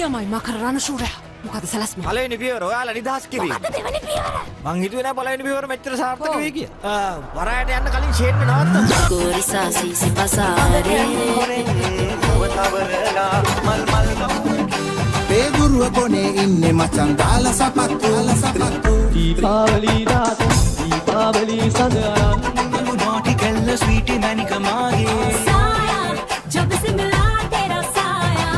නියමයි මකර රණශූරයා. මොකද සැලැස්ම? පළවෙනි පියවර ඔයාලා නිදහස් කිරීම. මොකද දෙවෙනි පියවර? මං හිතුවේ නෑ පළවෙනි පියවර මෙච්චර සාර්ථක වෙයි කියලා. වරායට යන්න කලින් ෂේඩ් එක නවත්තමු. ගෝරිසාසි සිපසාරේ පේදුරුව කොනේ ඉන්නේ මචං දාලා සපත්තු දීපාවලි දාත දීපාවලි සඳහන් naughty girl sweet manik maage साया जब से मिला तेरा साया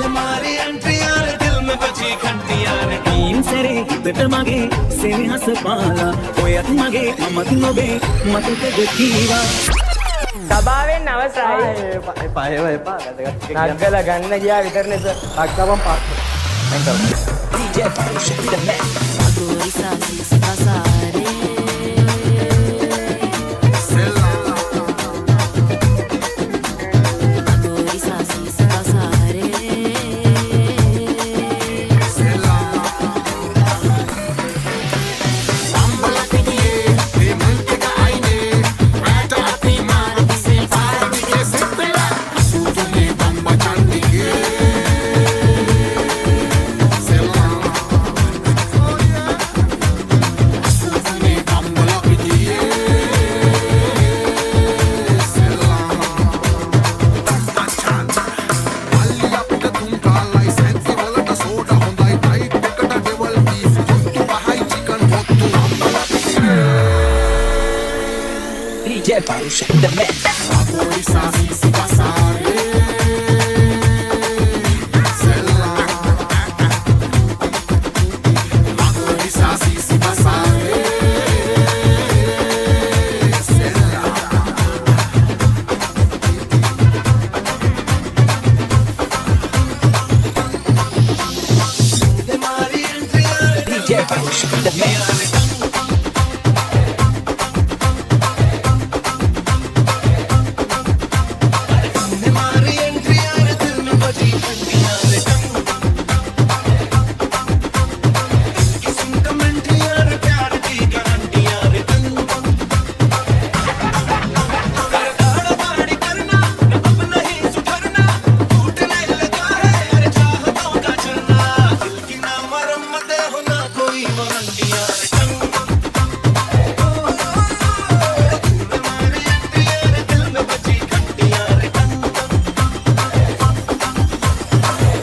हमारी एंट्री यार दिल में बची घंटी यार टीम सरे हित मगे सेहस पाला ඔයත් මගේ මමත් නොබේ මතක දෙකීවා සභාවෙන් අවසරයි එපා එපා නග්ගල ගන්න ගියා විතරනේ සර් අක්කපම් pass DJ Parush the man ගෝරිසාසි සිපසාරේ DJ Parush the man DJ Parush the man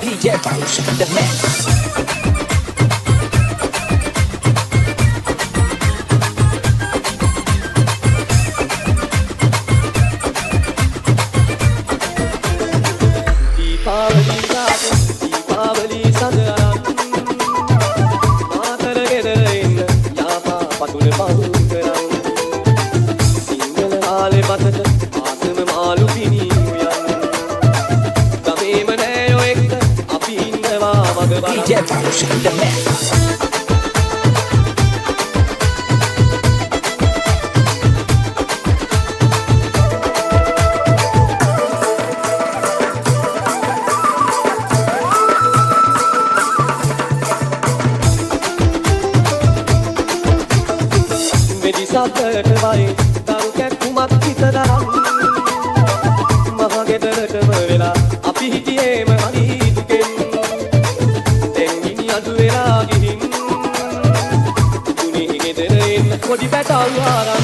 DJ Parush the man දීපාවලි දාත දීපාවලි සඳහන් මාතර ගෙදර ඉන්න යාපා පතුල පහු කරන් සිංහල ආලේ මතට ආසම මාළු පිණියු යන් ගමේම නෑයෝ එක්ක අපි ඉන්නවා මග බලන් DJ Parush the man සතට වයි දරු කැක්කුමක් හිත දරන් මහගෙදරටම වෙලා අපි හිටියේම හරි දුකෙන් දැන් ගිනි අඩු වෙලා ගිහින් තුනේ ගෙදර එන්න පොඩි පැටවු ආරන්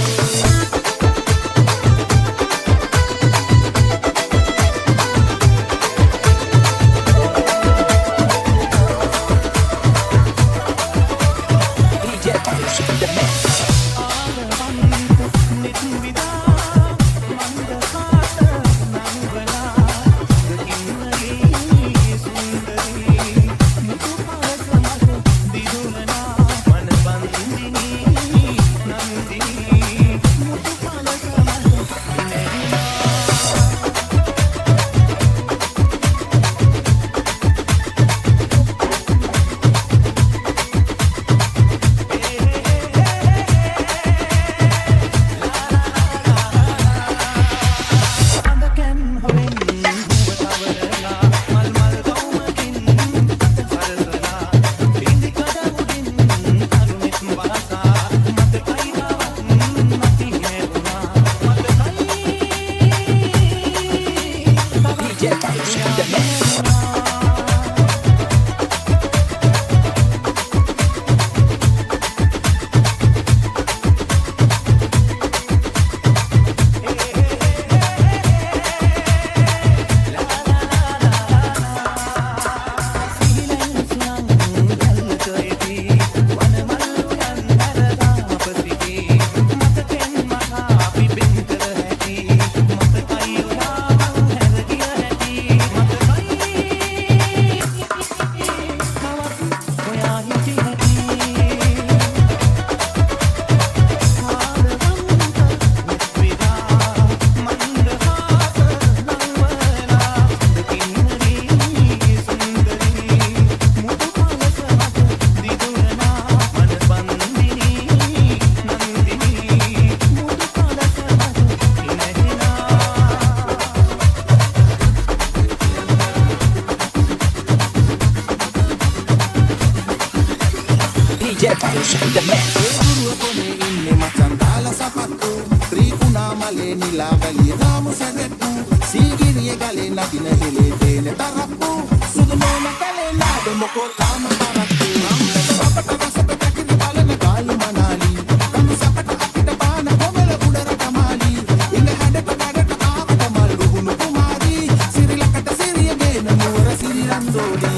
DJ Parush the man DJ ගුරුව කොනේ ඉන්නේ මචං දාලා සපත්තු ත්‍රිකුණා මලේ නිලා වැලිය දාමු සැරෙත්තු සීගිරිය ගලේ නදින හෙලේ තේන තරප්පු සුදු මොන කලේ නාද මොකෝ තාම තරප්පු අපට රසට කැකිරි බලන ගාලු මනාලි කම් සපට අපිට බාන කොමල උඩර කමාලි ඉන්න හැඩට කඩට ආවට මල් රුහුණු කුමාරි සිරිලකට සිරිය ගේන නුවර සිරිරන්දෝලි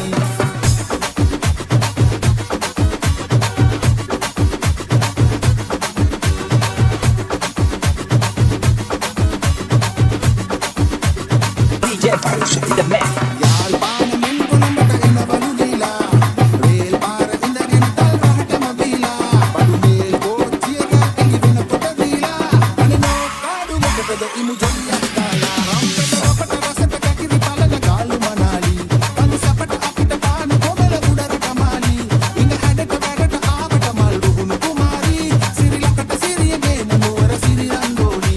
යාල්පාන මෙන් කොළඹට එන බලු දීලා රේල් පාර ඉඳගෙන තල් රහටම බීලා බඩු මේල් කෝච්චියක එළි වෙන පොත දීලා අනේ නෝ කාඩු මොකද ඉමු ජොලියක් දාලා රම්පෙට අපට රසට කැකිරි බලන ගාලු මනාලි කඳු සපට අපිට පාන කොමල උඩර කමාලි ඉන්න හැඩට වැඩට ආවට මල් රුහුණු කුමාරි සිරිලකට සිරිය ගේන නුවර සිරිරන්දෝලි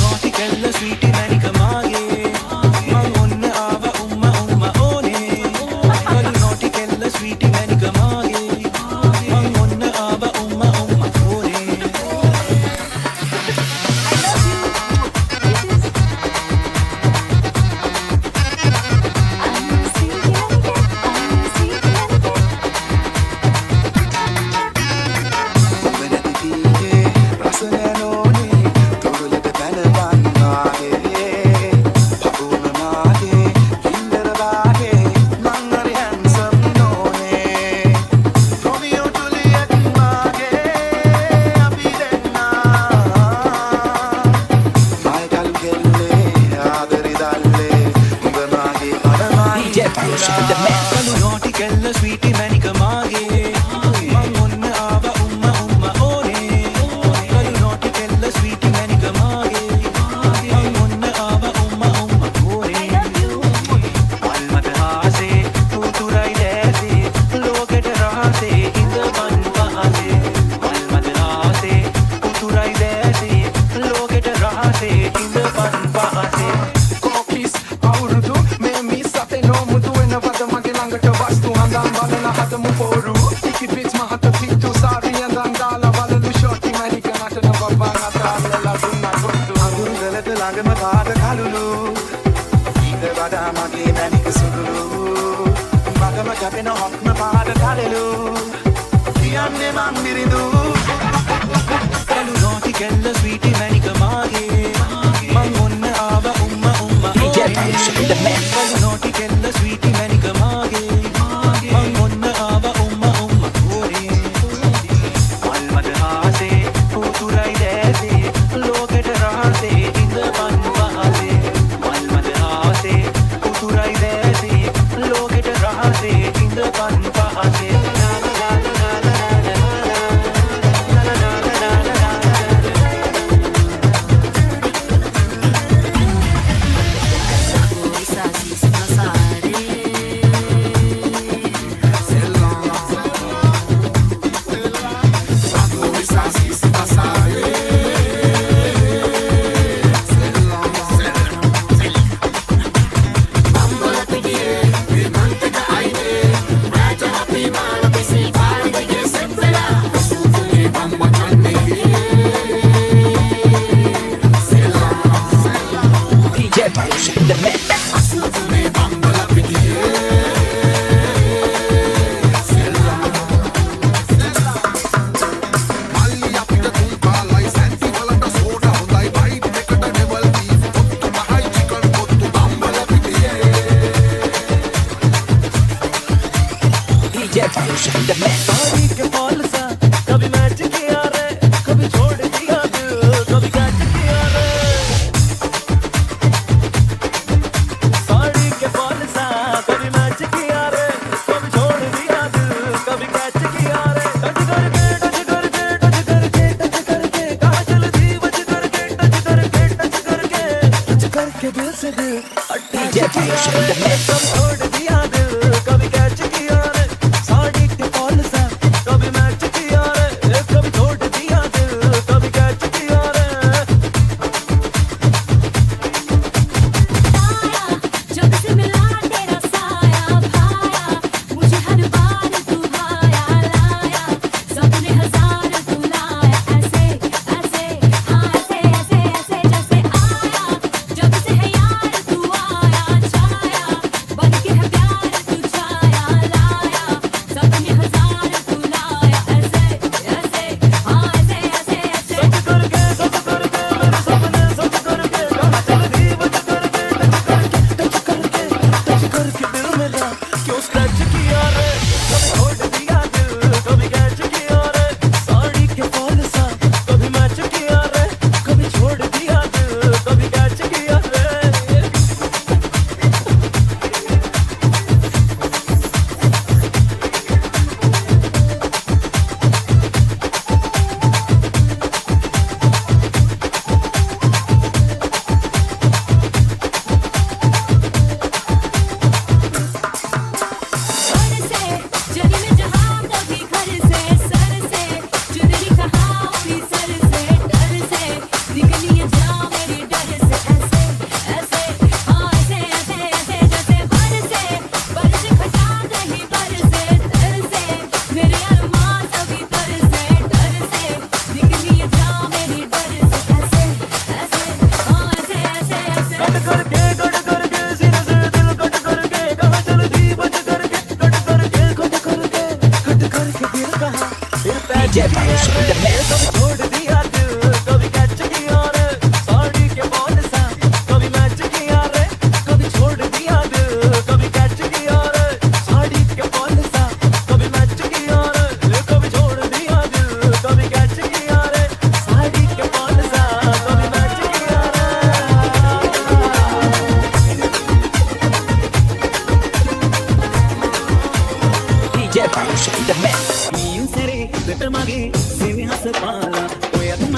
රෝටි කෙල්ල ස්වීටි මැනික මාගේ මං ඔන්න ආව උම්ම ඕනේ කළු රෝටි කෙල්ල ස්වීටි මැනික මාගේ මං ඔන්න ආව උම්ම ඕනේ කළු රෝටි කෙල්ල ස්වීටි මැනික මාගේ මං ඔන්න ආව උම්ම ඕනේ කළු රෝටි කෙල්ල ස්වීටි මැනික මාගේ මං ඔන්න ආව උම්ම ඕනේ වල්මත හාසේ තුතුරයි දැසේ ලෝකෙට රහසේ ඉඳපන් පහසේ වල්මත හාසේ තුතුරයි දැසේ ලෝකෙට රහසේ ඉඳපන් පහසේ කොපිස් අවුරුදු මේ මිස් අපේ නොමුතු වෙනවද මගේ ළඟට වස්තු හඳන් බලන හදමු පොරු ටිකිට් පිට් මහත පිටු සාරි යඳන් දාලා බලලු ෂොටි මැනික නටන බබා නතාලලා දුන්නා කොට්ටු අඳුරලට ළඟම පාට කලුලු ඊට වඩා මගේ මැනික සුදුලු මගම කැපෙන හොක්ම පාට කලලු කියන්නේ මං බිරිඳු කළු රෝටි කෙල්ල ස්වීටි මැනික මාගේ මං ඔන්න ආව උම්ම ඕනේ කළු රෝටි කෙල්ල ස්වීටි මැනික මාගේ මං ඔන්න ආව උම්ම ඕනේ වල්මද හාසේ පුතුරයි දැසේ ලෝකෙට රහසේ ඉඳපන් පහසේ වල්මද හාසේ පුතුරයි දැසේ ලෝකෙට රහසේ ඉඳපන් පහසේ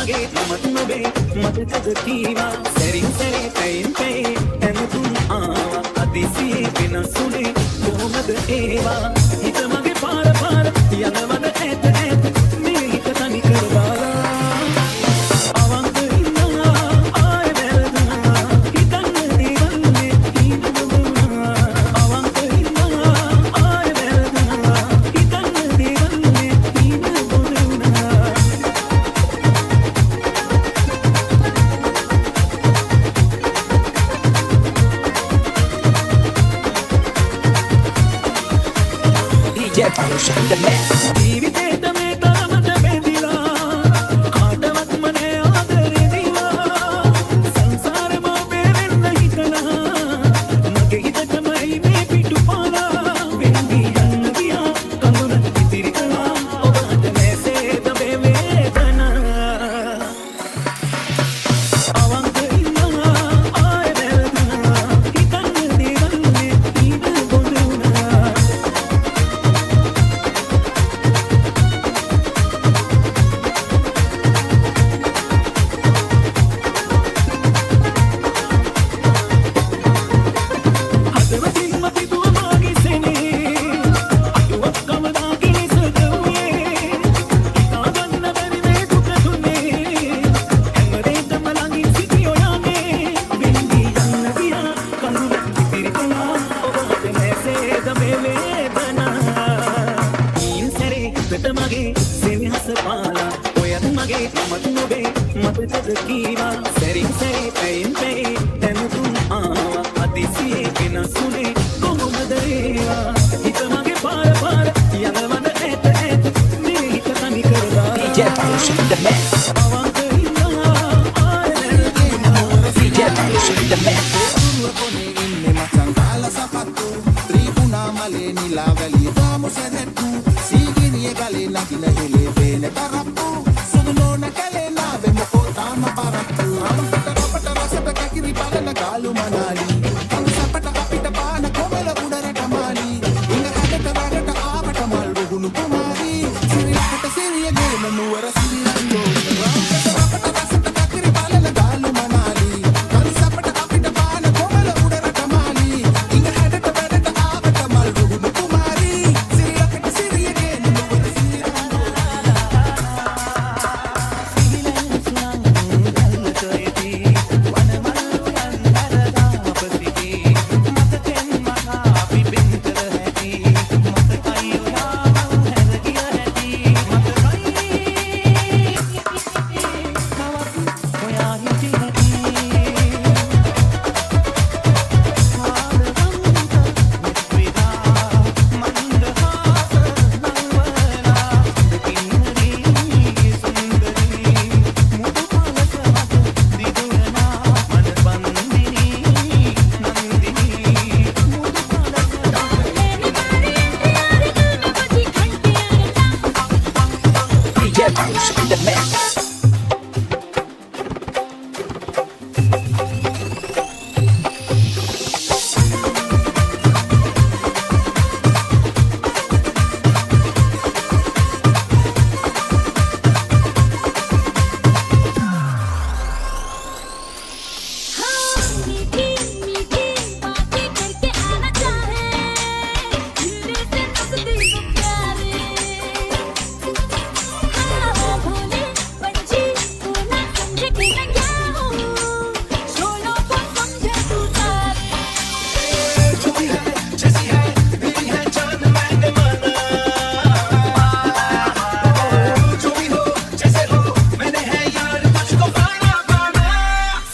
මගේ නමත් නොබේ මතකද කීවා සැරින් සැරේ පැයින් පැයි හැමතුම් ආවා අදිසියේ වෙනසුනේ කොහොමද ඒවා හිත මගේ පාර පාර යනවද ඇත ඇත මේ හිත තනි කරවාලා අවංක ඉන්නවා ආය වැරදුනා හිතන්න දේවල්නේ හිත දුනා අවංක ඉන්නවා ආය වැරදුනා හිතන්න දේවල්නේ හිත දුනා ජීවිතේට මේ තරමට බැඳිලා කාටවත් මනේ ආදරේ දීලා සංසාරෙම බේරෙන්න හිතලා මගේ හිතටමයි මේ පිටුපාලා වෙන්වී යන්න ගියා කඳුර ඉතිරි කළා ඔබට නැසේද මේ වේදනා අවංක ඉන්නවා ආය වැරදුනා හිතන්න දේවල්නේ හිත බොඳුනා හදවතින්ම පිදුව මාගේ සෙනේ අඩුවක් කවදා කිනිසදුවේ හිතා ගන්න බැරි මේ දුක දුන්නේ හැමදේටම ළඟින් සිටි ඔයානේ වෙන්වී යන්න ගියා කඳුර ඉතිරි කළා ඔබට නැසේද මේ වේදනා ඊන් සැරේ හිතට මගේ සෙනෙහස පාලා ඔයත් මගේ නමත් නොබේ මතකද කීවා සැරින් සැරේ පැයින් පැයි හැමතුම් ආවා අදිසියේ වෙනසුනේ කොහොමද ඒවා හිත මගේ පාර පාර යනවද ඇත ඇත මේ හිත තනි කරලා අවංක ඉන්නවා ආය වැරදුනා Pone inne macan kala sapatu Tribuna male nila veli Vamo serettu Sigiriye gale nagina hele vene tarappu Sudulona kale nave moko tama parattu Amapata rapata rasata kakiri palana galu manali Angu sapata kapita paana komela udarata mali Inga kadata ragata avata malru gunu kumari Sirilakata siriya gena nuwara sirirando Amapata rapata rasata kakiri palana galu manali Angu sapata kapita paana komela udarata mali Inga kadata ragata avata malru gunu kumari Sirilakata siriya gena nuwara sirirando मीठी मीठी बातें करके आना चाहे धीरे से नजदीक प्यारे हाँ भोले पंछी तू ना समझे कि मैं क्या हूँ शोलों को समझे तू तारे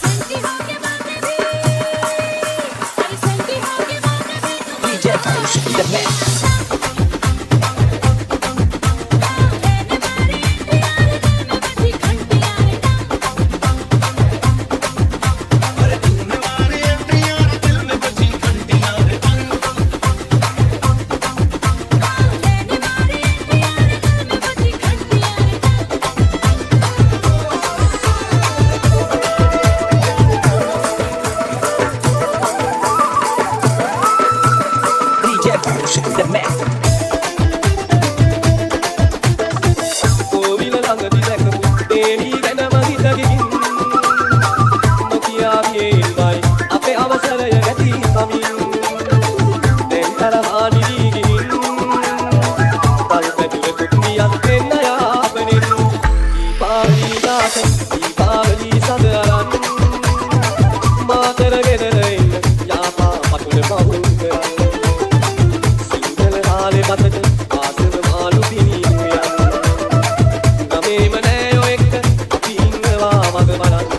संगी हो के बातें भी अरे संगी हो के बातें भी लेने वाली प्यार दिल में बजी घंटियां लेने वाली प्यार दिल में बजी घंटियां කෝවිල ළඟදි දැකපු දේවි ගැනම රාත දීපාවලි සඳ අරන් මා කරගෙන ඉන්න යාපා පතුල පවුම් කරන් සිංහල කාලේ මතට ආසම මාළු පිනිනු යන් ගමේම නෑ ඔය එක්ක අපි ඉන්නවා මග බලන්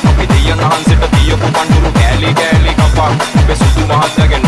අපි දෙයන් අහන්සට තියපු පඳුරු කෑලි කෑලි කපා අපේ සුදු මහත්තයාගේ